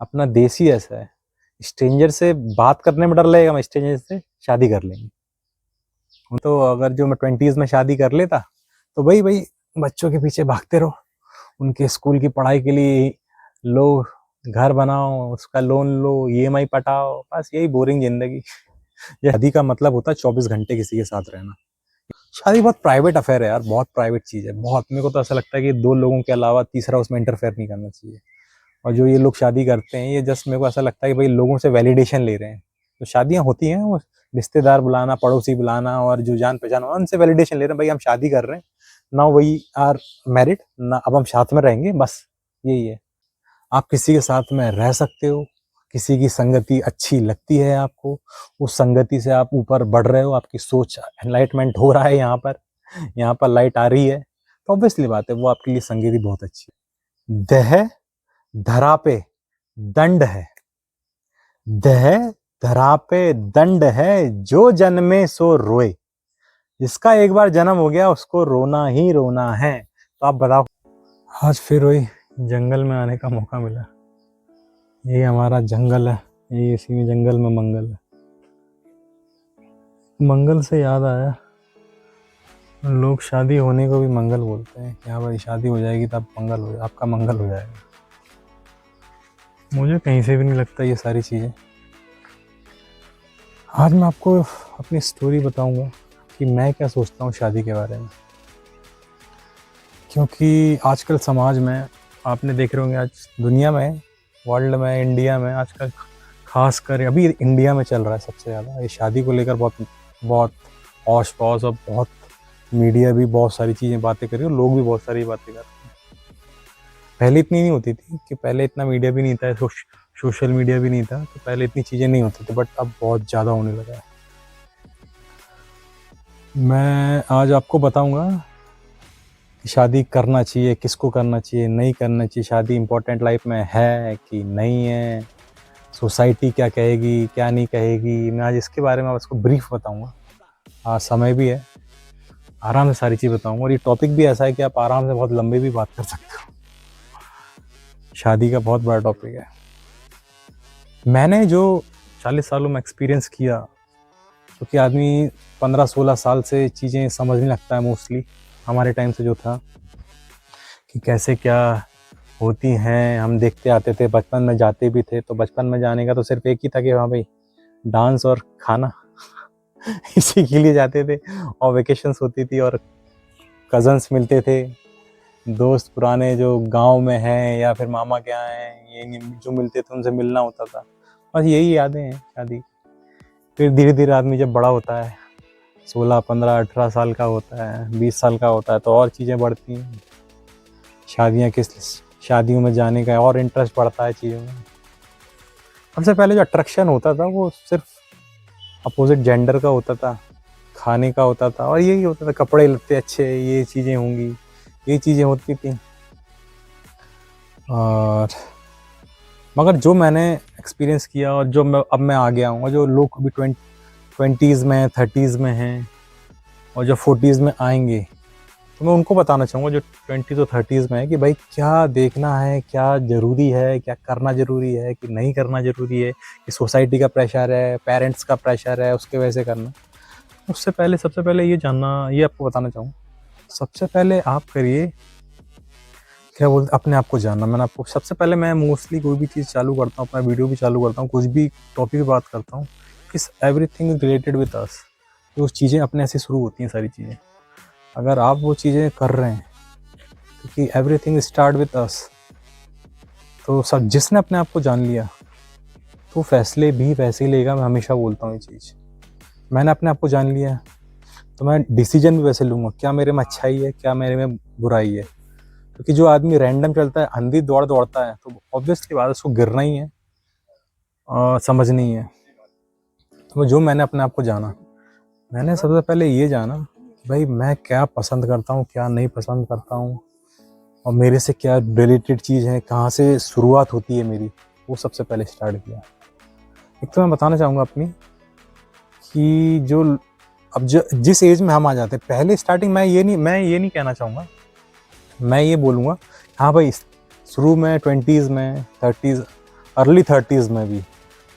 अपना देश ही ऐसा है। स्ट्रेंजर से बात करने में डर लगेगा, हम स्ट्रेंजर से शादी कर लेंगे। तो अगर जो मैं 20s में शादी कर लेता तो भाई भाई बच्चों के पीछे भागते रहो, उनके स्कूल की पढ़ाई के लिए लो, घर बनाओ, उसका लोन लो, ईएमआई पटाओ, बस यही बोरिंग जिंदगी। ये शादी का मतलब होता है 24 घंटे किसी के साथ रहना। शादी बहुत प्राइवेट अफेयर है यार, बहुत प्राइवेट चीज़ है, बहुत। मेरे को तो ऐसा लगता है कि 2 लोगों के अलावा तीसरा उसमें इंटरफेयर नहीं करना चाहिए। और जो ये लोग शादी करते हैं, ये जस्ट मेरे को ऐसा लगता है कि भाई लोगों से वैलिडेशन ले रहे हैं। तो शादियां होती हैं, वो रिश्तेदार बुलाना, पड़ोसी बुलाना, और जो जान पहचान हो उनसे वैलिडेशन ले रहे हैं, भाई हम शादी कर रहे हैं ना, वही आर मैरिड ना, अब हम साथ में रहेंगे, बस यही है। आप किसी के साथ में रह सकते हो, किसी की संगति अच्छी लगती है आपको, उस संगति से आप ऊपर बढ़ रहे हो, आपकी सोच एनलाइटमेंट हो रहा है, यहाँ पर लाइट आ रही है, तो ऑब्वियसली बात है वो आपके लिए संगति बहुत अच्छी है। दह धरा पे दंड है, दह धरा पे दंड है, जो जन्मे सो रोए। जिसका एक बार जन्म हो गया उसको रोना ही रोना है। तो आप बताओ, आज फिर वही जंगल में आने का मौका मिला। ये हमारा जंगल है, ये इसी में जंगल में मंगल है। मंगल से याद आया, लोग शादी होने को भी मंगल बोलते हैं। क्या भाई, शादी हो जाएगी तब मंगल हो जाएगा, आपका मंगल हो जाएगा। मुझे कहीं से भी नहीं लगता ये सारी चीज़ें। आज मैं आपको अपनी स्टोरी बताऊंगा कि मैं क्या सोचता हूँ शादी के बारे में। क्योंकि आजकल समाज में आपने देख रहे होंगे, आज दुनिया में, वर्ल्ड में, इंडिया में आजकल खास कर अभी इंडिया में चल रहा है सबसे ज़्यादा ये शादी को लेकर। बहुत बहुत औश पौश, और बहुत मीडिया भी बहुत सारी चीज़ें बातें कर रही है, और लोग भी बहुत सारी बातें कर रहे हैं। पहले इतनी नहीं होती थी, कि पहले इतना मीडिया भी नहीं था, सोशल मीडिया भी नहीं था, तो पहले इतनी चीज़ें नहीं होती थी, बट अब बहुत ज़्यादा होने लगा है। मैं आज आपको बताऊंगा कि शादी करना चाहिए, किसको करना चाहिए, नहीं करना चाहिए, शादी इम्पोर्टेंट लाइफ में है कि नहीं है, सोसाइटी क्या कहेगी क्या नहीं कहेगी। मैं आज इसके बारे में आपको ब्रीफ बताऊंगा। आज समय भी है, आराम से सारी चीज़ बताऊंगा, और ये टॉपिक भी ऐसा है कि आप आराम से बहुत लंबे भी बात कर सकते हो। शादी का बहुत बड़ा टॉपिक है। मैंने जो 40 सालों में एक्सपीरियंस किया, क्योंकि आदमी 15-16 साल से चीज़ें समझने लगता है मोस्टली, हमारे टाइम से जो था कि कैसे क्या होती हैं, हम देखते आते थे, बचपन में जाते भी थे। तो बचपन में जाने का तो सिर्फ एक ही था कि हाँ भाई, डांस और खाना इसी के लिए जाते थे। और वेकेशंस होती थी, और कज़न्स मिलते थे, दोस्त पुराने जो गांव में हैं या फिर मामा के यहाँ हैं, ये जो मिलते थे उनसे मिलना होता था। बस यही यादें हैं शादी। फिर धीरे धीरे आदमी जब बड़ा होता है, 16, 15, 18 साल का होता है, 20 साल का होता है, तो और चीज़ें बढ़ती हैं। शादियों में जाने का और इंटरेस्ट बढ़ता है चीज़ों में। सबसे पहले जो अट्रैक्शन होता था वो सिर्फ अपोजिट जेंडर का होता था, खाने का होता था, और यही होता था, कपड़े लत्ते अच्छे, ये चीज़ें होंगी, ये चीज़ें होती थी। और मगर जो मैंने एक्सपीरियंस किया, और जो अब मैं आ गया हूँ, जो लोग अभी 20s में, 30s में हैं, और जो 40s में आएंगे, तो मैं उनको बताना चाहूँगा जो 20s और 30s में है, कि भाई क्या देखना है, क्या ज़रूरी है, क्या करना ज़रूरी है कि नहीं करना ज़रूरी है, कि सोसाइटी का प्रेशर है, पेरेंट्स का प्रेशर है, उसके वजह से करना। उससे पहले सबसे पहले ये जानना, ये आपको बताना चाहूँ, सबसे पहले आप करिए, क्या बोलते, अपने आप को जानना। मैंने आपको सबसे पहले, मैं मोस्टली कोई भी चीज़ चालू करता हूँ, अपना वीडियो भी चालू करता हूँ, कुछ भी टॉपिक पे बात करता हूँ, इस एवरीथिंग रिलेटेड विद अस। तो चीज़ें अपने से शुरू होती हैं सारी चीज़ें, अगर आप वो चीज़ें कर रहे हैं, क्योंकि एवरीथिंग स्टार्ट विद अस। तो सब, जिसने अपने आप को जान लिया तो फैसले भी वैसे ही लेगा। मैं हमेशा बोलता हूँ ये चीज़, मैंने अपने आप को जान लिया तो मैं डिसीजन भी वैसे लूँगा, क्या मेरे में अच्छाई है, क्या मेरे में बुराई है। क्योंकि जो आदमी रैंडम चलता है, अंधी दौड़ दौड़ता है, तो ऑब्वियसली बात है उसको गिरना ही है और समझना ही है। तो जो मैंने अपने आप को जाना, मैंने सबसे पहले ये जाना भाई मैं क्या पसंद करता हूँ, क्या नहीं पसंद करता हूँ, और मेरे से क्या रिलेटेड चीज़ है, कहाँ से शुरुआत होती है मेरी, वो सबसे पहले स्टार्ट किया। एक तो मैं बताना चाहूँगा अपनी, कि जो अब जिस एज में हम आ जाते हैं, पहले स्टार्टिंग, मैं ये नहीं कहना चाहूँगा, मैं ये बोलूँगा हाँ भाई शुरू में 20s में, 30s अर्ली 30s में भी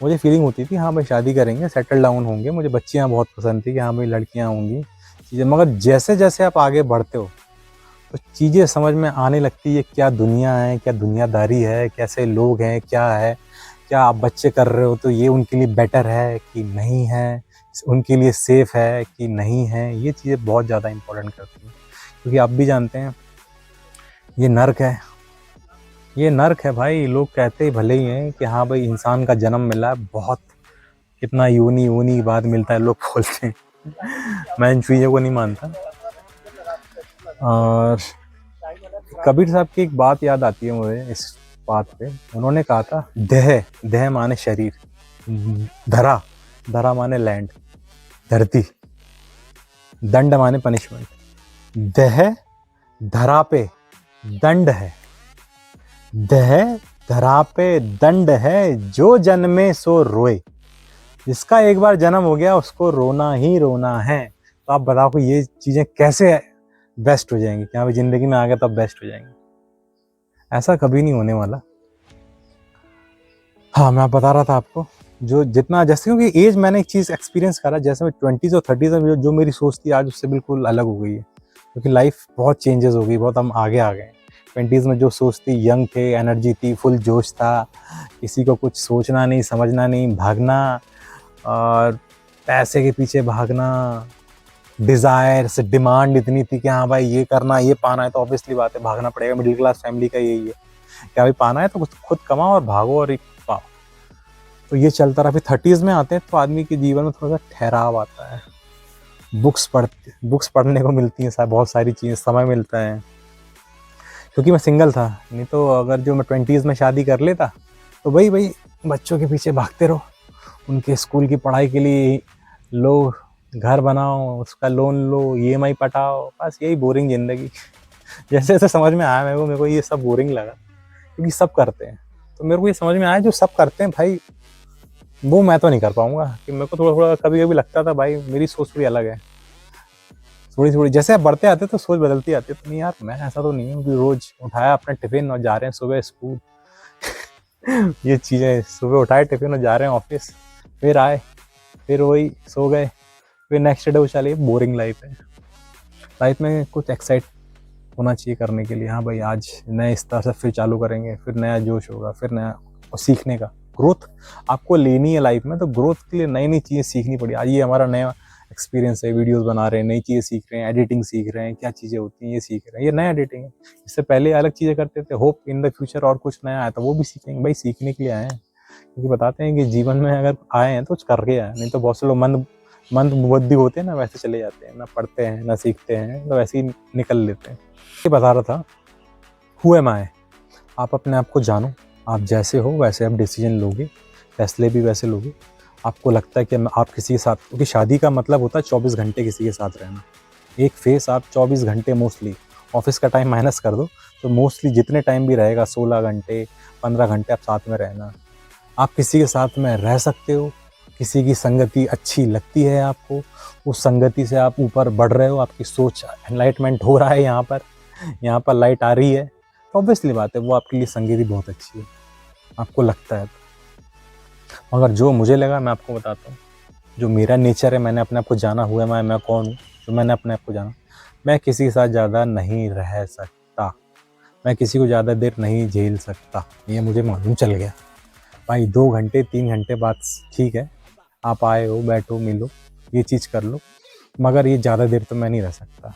मुझे फीलिंग होती थी हाँ भाई शादी करेंगे, सेटल डाउन होंगे, मुझे बच्चियाँ बहुत पसंद थी कि हाँ भाई लड़कियाँ होंगी चीज़ें। मगर जैसे जैसे आप आगे बढ़ते हो तो चीज़ें समझ में आने लगती है, क्या दुनिया है, क्या दुनियादारी है, कैसे लोग हैं, क्या है, क्या आप बच्चे कर रहे हो तो ये उनके लिए बेटर है कि नहीं है, उनके लिए सेफ है कि नहीं है। ये चीज़ें बहुत ज़्यादा इंपॉर्टेंट करती हैं, क्योंकि आप भी जानते हैं ये नर्क है, ये नर्क है भाई। लोग कहते ही भले ही हैं कि हाँ भाई इंसान का जन्म मिला है, बहुत कितना यूनी यूनी के बाद मिलता है, लोग बोलते हैं। मैं इन चीज़ों को नहीं मानता। और कबीर साहब की एक बात याद आती है मुझे इस बात पे। उन्होंने कहा था देह, देह माने शरीर, धरा, धरा माने लैंड, धरती, दंड माने पनिशमेंट। देह धरा पे दंड है, देह धरा पे दंड है, जो जन्मे सो रोए। जिसका एक बार जन्म हो गया उसको रोना ही रोना है। तो आप बताओ कि ये चीज़ें कैसे बेस्ट हो जाएंगी, क्या जिंदगी में आ गया तब बेस्ट हो जाएंगी? ऐसा कभी नहीं होने वाला। हाँ मैं बता रहा था आपको, जो जितना जैसे क्योंकि एज मैंने एक चीज़ एक्सपीरियंस करा, जैसे मैं 20s और 30s में जो मेरी सोच थी आज उससे बिल्कुल अलग हो गई है, क्योंकि लाइफ बहुत चेंजेस हो गई, बहुत हम आगे आ गए। 20s में जो सोच थी, यंग थे, एनर्जी थी, फुल जोश था, किसी को कुछ सोचना नहीं, समझना नहीं, भागना और पैसे के पीछे भागना, डिज़ायर्स, डिमांड इतनी थी कि हाँ भाई ये करना, ये पाना है तो ऑब्वियसली बात है भागना पड़ेगा। मिडिल क्लास फैमिली का यही है, क्या भाई पाना है तो कुछ खुद कमाओ और भागो और पाओ। तो ये चलता रहा। फिर 30s में आते हैं तो आदमी के जीवन में थोड़ा सा ठहराव आता है, बुक्स पढ़ने को मिलती हैं, बहुत सारी चीज़ें, समय मिलता है। क्योंकि मैं सिंगल था, नहीं तो अगर जो मैं 20s में शादी कर लेता तो भाई बच्चों के पीछे भागते रहो, उनके स्कूल की पढ़ाई के लिए लो, घर बनाओ, उसका लोन लो, EMI पटाओ, बस यही बोरिंग ज़िंदगी। जैसे जैसे समझ में आया मेरे को ये सब बोरिंग लगा, क्योंकि सब करते हैं। तो मेरे को ये समझ में आया जो सब करते हैं भाई वो मैं तो नहीं कर पाऊंगा। कि मेरे को थोड़ा थोड़ा कभी कभी लगता था भाई मेरी सोच थोड़ी अलग है, थोड़ी थोड़ी जैसे आप बढ़ते आते तो सोच बदलती आती है। तो नहीं यार मैं ऐसा तो नहीं हूँ कि रोज उठाया अपना टिफिन और जा रहे हैं सुबह स्कूल। ये चीज़ें, सुबह उठाए टिफिन और जा रहे हैं ऑफिस, फिर आए, फिर वही सो गए, फिर नेक्स्ट डे वो चलिए। बोरिंग लाइफ है। लाइफ में कुछ एक्साइट होना चाहिए करने के लिए। हाँ भाई आज नए इस तरह से फिर चालू करेंगे, फिर नया जोश होगा, फिर नया, और सीखने का ग्रोथ आपको लेनी है लाइफ में। तो ग्रोथ के लिए नई नई चीज़ें सीखनी पड़ी। आज ये हमारा नया एक्सपीरियंस है, वीडियोस बना रहे हैं, नई चीज़ें सीख रहे हैं, एडिटिंग सीख रहे हैं, क्या चीज़ें होती हैं ये सीख रहे हैं, ये नया एडिटिंग है। इससे पहले अलग चीज़ें करते थे। होप इन द फ्यूचर और कुछ नया आया तो वो भी सीखेंगे। भाई सीखने के लिए आए हैं, क्योंकि बताते हैं कि जीवन में अगर आए हैं तो कुछ करके आए, नहीं तो बहुत से लोग मंद बुद्धि होते हैं ना, वैसे चले जाते हैं, ना पढ़ते हैं ना सीखते हैं, तो वैसे ही निकल लेते हैं। ये बता रहा था हु एम आई। आप अपने आप को जानो, आप जैसे हो वैसे आप डिसीजन लोगे, फैसले भी वैसे लोगे। आपको लगता है कि आप किसी के साथ, क्योंकि शादी का मतलब होता है 24 घंटे किसी के साथ रहना। एक फेस आप 24 घंटे मोस्टली, ऑफिस का टाइम माइनस कर दो तो मोस्टली जितने टाइम भी रहेगा 16 घंटे 15 घंटे आप साथ में रहना। आप किसी के साथ में रह सकते हो, किसी की संगति अच्छी लगती है आपको, उस संगति से आप ऊपर बढ़ रहे हो, आपकी सोच एनलाइटमेंट हो रहा है, यहाँ पर लाइट आ रही है, तो ऑब्वियसली बात है वो आपके लिए संगति बहुत अच्छी है, आपको लगता है। मगर जो मुझे लगा मैं आपको बताता हूँ, जो मेरा नेचर है, मैंने अपने आप को जाना हुआ है, मैं कौन हूँ, जो मैंने अपने आप को जाना, मैं किसी के साथ ज़्यादा नहीं रह सकता, मैं किसी को ज़्यादा देर नहीं झेल सकता। ये मुझे मालूम चल गया भाई। 2 घंटे 3 घंटे बाद ठीक है, आप आए हो, बैठो, मिलो, ये चीज़ कर लो, मगर ये ज़्यादा देर तो मैं नहीं रह सकता।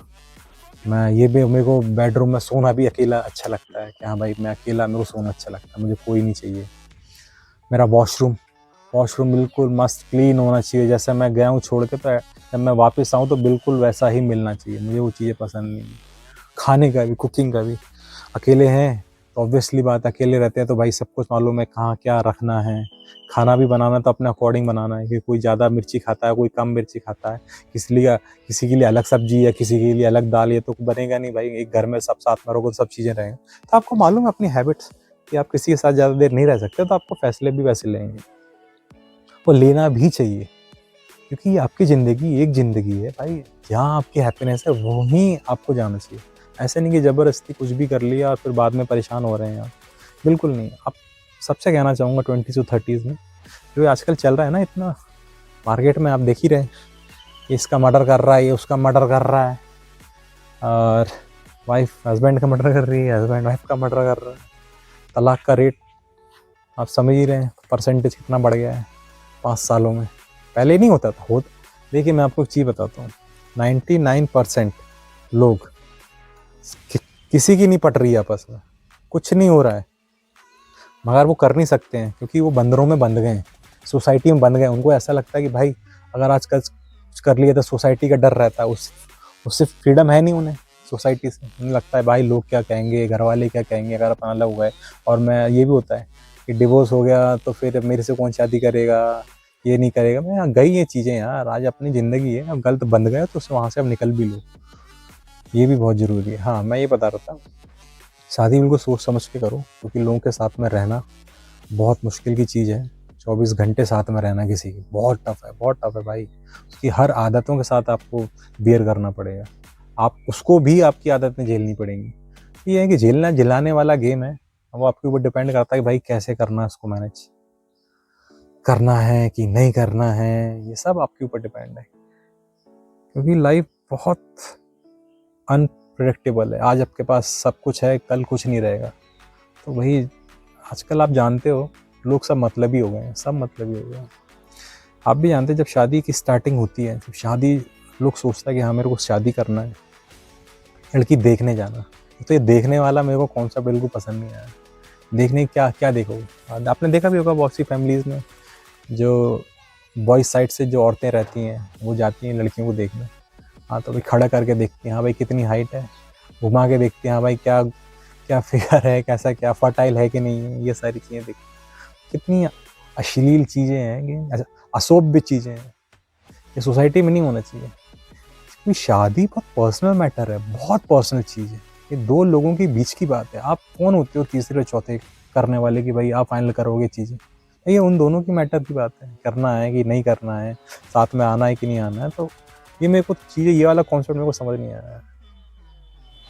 मैं ये भी, मेरे को बेडरूम में सोना भी अकेला अच्छा लगता है कि हाँ भाई मैं अकेला, मेरे को सोना अच्छा लगता है, मुझे कोई नहीं चाहिए। मेरा वॉशरूम बिल्कुल मस्त क्लीन होना चाहिए, जैसे मैं गया हूँ छोड़ के, तो जब मैं वापस आऊँ तो बिल्कुल वैसा ही मिलना चाहिए। मुझे वो चीज़ें पसंद नहीं। खाने का भी, कुकिंग का भी, अकेले हैं तो ऑब्वियसली बात, अकेले रहते हैं तो भाई सब कुछ मालूम है कहाँ क्या रखना है। खाना भी बनाना तो अपने अकॉर्डिंग बनाना है, कि कोई ज़्यादा मिर्ची खाता है, कोई कम मिर्ची खाता है, किसी के लिए अलग सब्जी है, किसी के लिए अलग दाल है, तो बनेगा नहीं भाई। एक घर में सब साथ में रहोगे तो सब चीज़ें रहेंगे। तो आपको मालूम है अपनी हैबिट्स कि आप किसी के साथ ज़्यादा देर नहीं रह सकते, तो आपको फैसले भी वैसे लेंगे, वो लेना भी चाहिए, क्योंकि ये आपकी ज़िंदगी एक ज़िंदगी है भाई। जहाँ आपकी हैप्पीनेस है वहीं आपको जाना चाहिए। ऐसे नहीं कि ज़बरदस्ती कुछ भी कर लिया और फिर बाद में परेशान हो रहे हैं आप, बिल्कुल नहीं। आप सबसे कहना चाहूँगा 20 to 30s में जो आजकल चल रहा है ना इतना मार्केट में, आप देख ही रहे, इसका मर्डर कर रहा है, ये उसका मर्डर कर रहा है, और वाइफ हस्बैंड का मर्डर कर रही है, हस्बैंड वाइफ का मर्डर कर रहा है। तलाक का रेट आप समझ ही रहे हैं, परसेंटेज कितना बढ़ गया है 5 सालों में। पहले नहीं होता था। देखिए मैं आपको एक चीज़ बताता हूँ, 99% लोग किसी की नहीं पट रही है आपस में, कुछ नहीं हो रहा है, मगर वो कर नहीं सकते हैं क्योंकि वो बंदरों में बंध गए हैं, सोसाइटी में बंध गए। उनको ऐसा लगता है कि भाई अगर आजकल कुछ कर लिया तो सोसाइटी का डर रहता है, उससे फ्रीडम है नहीं उन्हें सोसाइटी से। उन्हें लगता है भाई लोग क्या कहेंगे, घर वाले क्या कहेंगे अगर अपन अलग हुआ है। और मैं ये भी होता है कि डिवोर्स हो गया तो फिर मेरे से कौन शादी करेगा, ये नहीं करेगा। मैं यहाँ गई ये चीज़ें यार, आज अपनी ज़िंदगी है, अब गलत बंध गया तो वहाँ से अब निकल भी लो, ये भी बहुत ज़रूरी है। हाँ मैं ये बता रहा था, शादी बिल्कुल सोच समझ के करो, क्योंकि लोगों के साथ में रहना बहुत मुश्किल की चीज़ है। 24 घंटे साथ में रहना किसी की बहुत टफ है, बहुत टफ है भाई। उसकी हर आदतों के साथ आपको बियर करना पड़ेगा, आप उसको भी आपकी आदतें झेलनी पड़ेंगी। ये है कि झेलना झिलाने वाला गेम है, वो आपके ऊपर डिपेंड करता है कि भाई कैसे करना है, उसको मैनेज करना है कि नहीं करना है, ये सब आपके ऊपर डिपेंड है। क्योंकि लाइफ बहुत अनप्रेडिक्टेबल है, आज आपके पास सब कुछ है, कल कुछ नहीं रहेगा। तो वही आजकल आप जानते हो लोग सब मतलबी हो गए हैं, सब मतलबी हो गए हैं। आप भी जानते हैं जब शादी की स्टार्टिंग होती है, जब शादी लोग सोचता है कि हाँ मेरे को शादी करना है, लड़की देखने जाना, तो ये देखने वाला मेरे को कॉन्सेप्ट बिल्कुल पसंद नहीं आया। देखने क्या क्या देखोगे, आपने देखा भी होगा बहुत सी फैमिलीज़ में जो बॉयज़ साइड से जो औरतें रहती हैं वो जाती हैं लड़कियों को देखने। हाँ तो भाई खड़ा करके देखती हैं, हाँ भाई कितनी हाइट है, घुमा के देखती हैं, हाँ भाई क्या क्या फिगर है, कैसा क्या फर्टाइल है कि नहीं है, ये सारी चीज़ें देखती। कितनी अश्लील चीज़ें हैं कि अशोभ्य चीज़ें हैं, ये सोसाइटी में नहीं होना चाहिए। क्योंकि शादी बहुत पर्सनल मैटर है, बहुत पर्सनल चीज़ है, ये दो लोगों के बीच की बात है। आप कौन होते हो तीसरे और चौथे करने वाले कि भाई आप फाइनल करोगे चीज़ें, ये उन दोनों की मैटर की बात है, करना है कि नहीं करना है, साथ में आना है कि नहीं आना है। तो ये मेरे को चीज़ें, ये वाला कॉन्सेप्ट मेरे को समझ नहीं आया।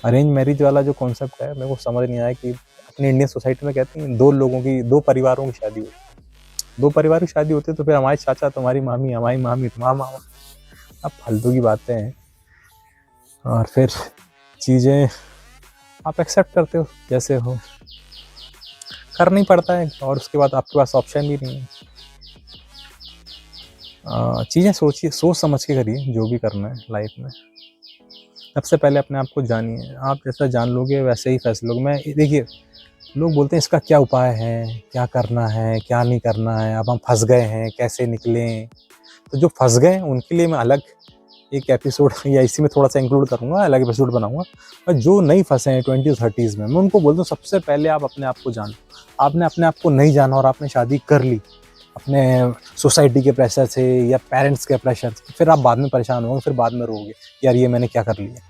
अरेंज मैरिज वाला जो कॉन्सेप्ट है मेरे को समझ नहीं आया कि अपनी इंडियन सोसाइटी में कहते हैं दो लोगों की, दो परिवारों की शादी होती है, दो परिवार की शादी होती है तो फिर हमारे चाचा तुम्हारी मामी, हमारी मामी तुम्हारा मामा, अब फालतू की बातें हैं। और फिर चीज़ें आप एक्सेप्ट करते हो जैसे हो, करना ही पड़ता है, और उसके बाद आपके पास ऑप्शन भी नहीं है। चीज़ें सोचिए, सोच समझ के करिए जो भी करना है लाइफ में। सबसे पहले अपने आप को जानिए, आप जैसा जान लोगे वैसे ही फैसले लोगे। मैं देखिए लोग बोलते हैं इसका क्या उपाय है, क्या करना है, क्या नहीं करना है, अब हम फंस गए हैं कैसे निकलें। तो जो फंस गए हैं उनके लिए मैं अलग एक एपिसोड या इसी में थोड़ा सा इंक्लूड करूँगा, अलग एपिसोड बनाऊंगा। और जो नहीं फंसे हैं 20-30s में, मैं उनको बोलता हूँ सबसे पहले आप अपने आप को जानो। आपने अपने आप को नहीं जाना और आपने शादी कर ली अपने सोसाइटी के प्रेशर से या पेरेंट्स के प्रेशर से, फिर आप बाद में परेशान होंगे, फिर बाद में रोगे यार ये मैंने क्या कर लिया।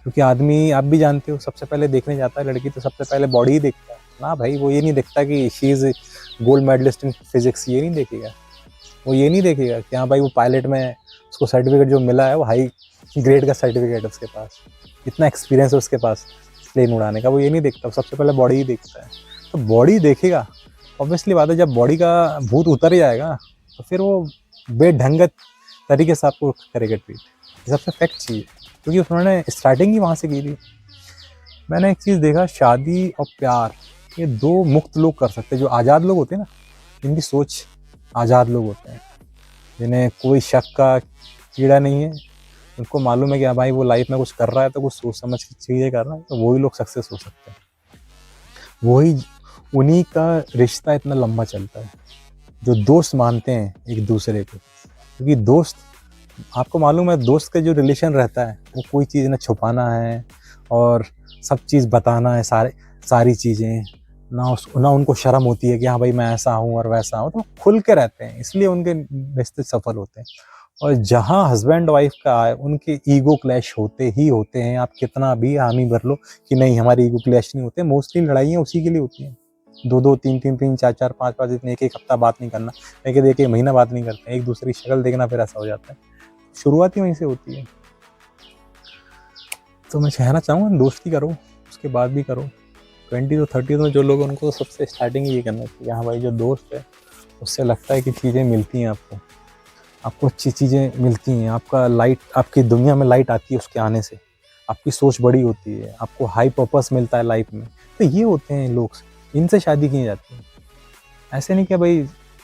क्योंकि आदमी, आप भी जानते हो, सबसे पहले देखने जाता है लड़की तो सबसे पहले बॉडी ही देखता है ना भाई। वो ये नहीं देखता कि she is gold medallist in physics, ये नहीं देखेगा। वो ये नहीं देखेगा कि हाँ भाई वो पायलट में उसको सर्टिफिकेट जो मिला है वो हाई ग्रेड का सर्टिफिकेट है उसके पास, इतना एक्सपीरियंस है उसके पास प्लेन उड़ाने का। वो ये नहीं देखता, सबसे पहले बॉडी ही देखता है। तो बॉडी देखेगा, ऑब्वियसली बात है, जब बॉडी का भूत उतर जाएगा तो फिर वो बेढंगत तरीके से आपको करेगा ट्रीट। ये सबसे फैक्ट चीज़ है, क्योंकि उन्होंने स्टार्टिंग ही वहाँ से की थी। मैंने एक चीज़ देखा, शादी और प्यार ये दो मुक्त लोग कर सकते हैं, जो आज़ाद लोग होते हैं ना, जिनकी सोच आज़ाद लोग होते हैं, जिन्हें कोई शक का कीड़ा नहीं है, उनको मालूम है कि हाँ भाई वो लाइफ में कुछ कर रहा है तो कुछ सोच समझ की चीज़ें कर रहा है, तो वही लोग सक्सेस हो सकते हैं। वही, उन्हीं का रिश्ता इतना लंबा चलता है जो दोस्त मानते हैं एक दूसरे को। क्योंकि दोस्त, आपको मालूम है दोस्त का जो रिलेशन रहता है वो कोई चीज़ ना छुपाना है और सब चीज़ बताना है, सारी चीज़ें ना उनको शर्म होती है कि हाँ भाई मैं ऐसा हूँ और वैसा हूँ, तो खुल के रहते हैं, इसलिए उनके रिश्ते सफल होते हैं। और जहाँ हस्बैंड वाइफ का है उनके ईगो क्लैश होते ही होते हैं, आप कितना भी हामी भर लो कि नहीं हमारे ईगो क्लैश नहीं होते। मोस्टली लड़ाइयाँ उसी के लिए होती हैं, 2-2, 3-3, 4-4, 5-5 दिन, एक हफ्ता बात नहीं करना, एक महीना बात नहीं करते, एक दूसरे की शक्ल देखना, फिर ऐसा हो जाता है। शुरुआत ही वहीं से होती है। तो मैं कहना चाहूँगा दोस्ती करो, उसके बाद भी करो, 20 और 30 में जो लोग हैं उनको सबसे स्टार्टिंग ये करना चाहिए, हाँ भाई जो दोस्त है उससे लगता है कि चीज़ें मिलती हैं आपको अच्छी चीज़ें मिलती हैं, आपका लाइट, आपकी दुनिया में लाइट आती है उसके आने से, आपकी सोच बड़ी होती है, आपको हाई पर्पस मिलता है लाइफ में। तो ये होते हैं लोग, इनसे शादी की जाती है। ऐसे नहीं कि भाई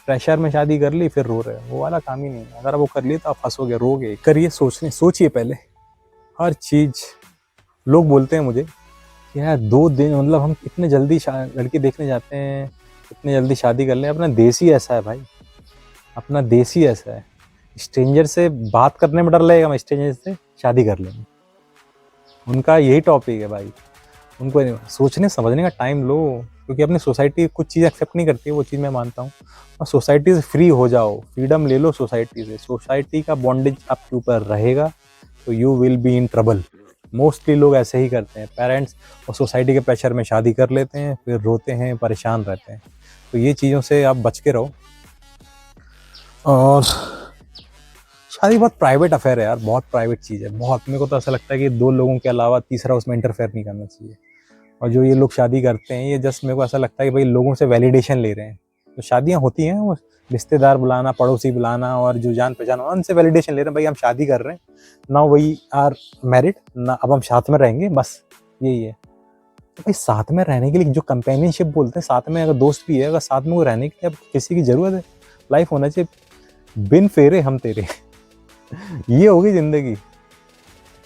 प्रेशर में शादी कर ली फिर रो रहे हो, वो वाला काम ही नहीं है। अगर वो कर लिए तो आप फंसोगे, रोगे। करिए, सोचिए पहले हर चीज़। लोग बोलते हैं मुझे कि यार 2 दिन मतलब हम इतने जल्दी लड़की देखने जाते हैं, इतने जल्दी शादी कर लें। अपना देश ही ऐसा है भाई, अपना देश ही ऐसा है। स्ट्रेंजर से बात करने में डर लगेगा, मैं स्ट्रेंजर से शादी कर लेंगे। उनका यही टॉपिक है भाई। उनको सोचने समझने का टाइम लो, क्योंकि अपनी सोसाइटी कुछ चीज़ एक्सेप्ट नहीं करती है, वो चीज़ मैं मानता हूँ। और सोसाइटी से फ्री हो जाओ, फ्रीडम ले लो सोसाइटी से। सोसाइटी का बॉन्डेज आपके ऊपर रहेगा तो you will be in trouble. Mostly लोग ऐसे ही करते हैं, पेरेंट्स और सोसाइटी के प्रेशर में शादी कर लेते हैं, फिर रोते हैं, परेशान रहते हैं। तो ये चीज़ों से आप बच के रहो। और शादी बहुत प्राइवेट अफेयर है यार, बहुत प्राइवेट चीज़ है, बहुत। मेरे को तो ऐसा लगता है कि 2 लोगों के अलावा तीसरा उसमें इंटरफेयर नहीं करना चाहिए। और जो ये लोग शादी करते हैं, ये जस्ट मेरे को ऐसा लगता है कि भाई लोगों से वैलिडेशन ले रहे हैं। तो शादियाँ होती हैं, वो रिश्तेदार बुलाना, पड़ोसी बुलाना और जो जान पहचान, उनसे वैलिडेशन ले रहे हैं, भाई हम शादी कर रहे हैं, नाउ वी आर मैरिड ना, अब हम साथ में रहेंगे, बस यही है। तो भाई साथ में रहने के लिए जो कंपेनियनशिप बोलते हैं, साथ में अगर दोस्त भी है, अगर साथ में वो रहने के लिए अब किसी की ज़रूरत है, लाइफ होना चाहिए बिन फेरे हम तेरे। ये होगी ज़िंदगी,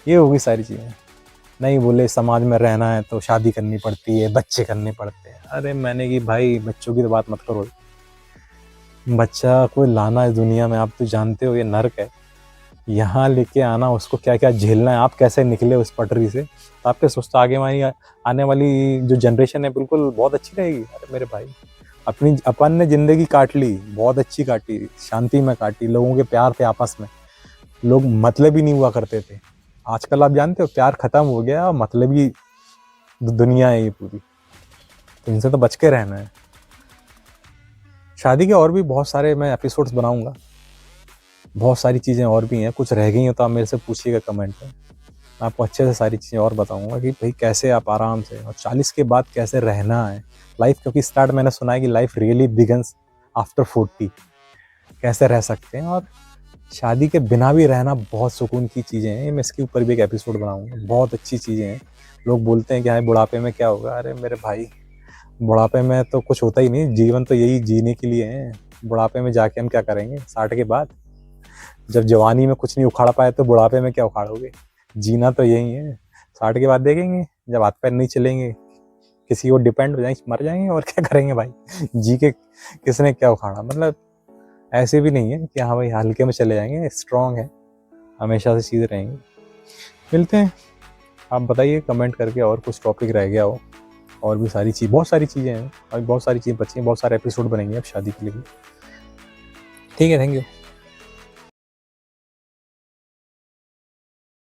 ये होगी सारी चीज़ें। नहीं बोले समाज में रहना है तो शादी करनी पड़ती है, बच्चे करने पड़ते हैं। अरे मैंने कि भाई बच्चों की तो बात मत करो। बच्चा कोई लाना है दुनिया में, आप तो जानते हो ये नर्क है। यहाँ लेके आना, उसको क्या क्या झेलना है, आप कैसे निकले उस पटरी से, तो आपके सोचता आगे आने वाली जो जनरेशन है बिल्कुल बहुत अच्छी रहेगी। अरे मेरे भाई, अपन ने ज़िंदगी काट ली, बहुत अच्छी काटी, शांति में काटी, लोगों के प्यार थे आपस में, लोग मतलब ही नहीं हुआ करते थे। आजकल आप जानते हो प्यार खत्म हो गया, मतलब ही दुनिया है ये पूरी। तो इनसे तो बच के रहना है। शादी के और भी बहुत सारे मैं एपिसोड्स बनाऊंगा, बहुत सारी चीज़ें और भी हैं। कुछ रह गई हैं तो आप मेरे से पूछिएगा कमेंट में, मैं आपको अच्छे से सारी चीज़ें और बताऊंगा कि भाई कैसे आप आराम से, और 40 के बाद कैसे रहना है लाइफ। क्योंकि स्टार्ट मैंने सुना है कि लाइफ रियली बिगन्स आफ्टर 40, कैसे रह सकते हैं। और शादी के बिना भी रहना बहुत सुकून की चीज़ें हैं। मैं इसके ऊपर भी एक एपिसोड बनाऊंगा, बहुत अच्छी चीज़ें हैं। लोग बोलते हैं कि हाँ बुढ़ापे में क्या होगा। अरे मेरे भाई, बुढ़ापे में तो कुछ होता ही नहीं, जीवन तो यही जीने के लिए है। बुढ़ापे में जाके हम क्या करेंगे 60 के बाद? जब जवानी में कुछ नहीं उखाड़ पाए तो बुढ़ापे में क्या उखाड़ोगे? जीना तो यही है। 60 के बाद देखेंगे, जब हाथ पैर नहीं चलेंगे, किसी को डिपेंड हो जाएंगे, मर जाएंगे, और क्या करेंगे भाई? जी के किसने क्या उखाड़ा? मतलब ऐसे भी नहीं है कि हाँ भाई हल्के में चले जाएंगे, स्ट्रॉन्ग है, हमेशा से चीज़ें रहेंगी। मिलते हैं, आप बताइए कमेंट करके और कुछ टॉपिक रह गया हो। और भी सारी चीज़, बहुत सारी चीज़ें हैं, अभी बहुत सारी चीज़ें बची हैं, बहुत सारे एपिसोड बनेंगे अब शादी के लिए भी। ठीक है, थैंक यू।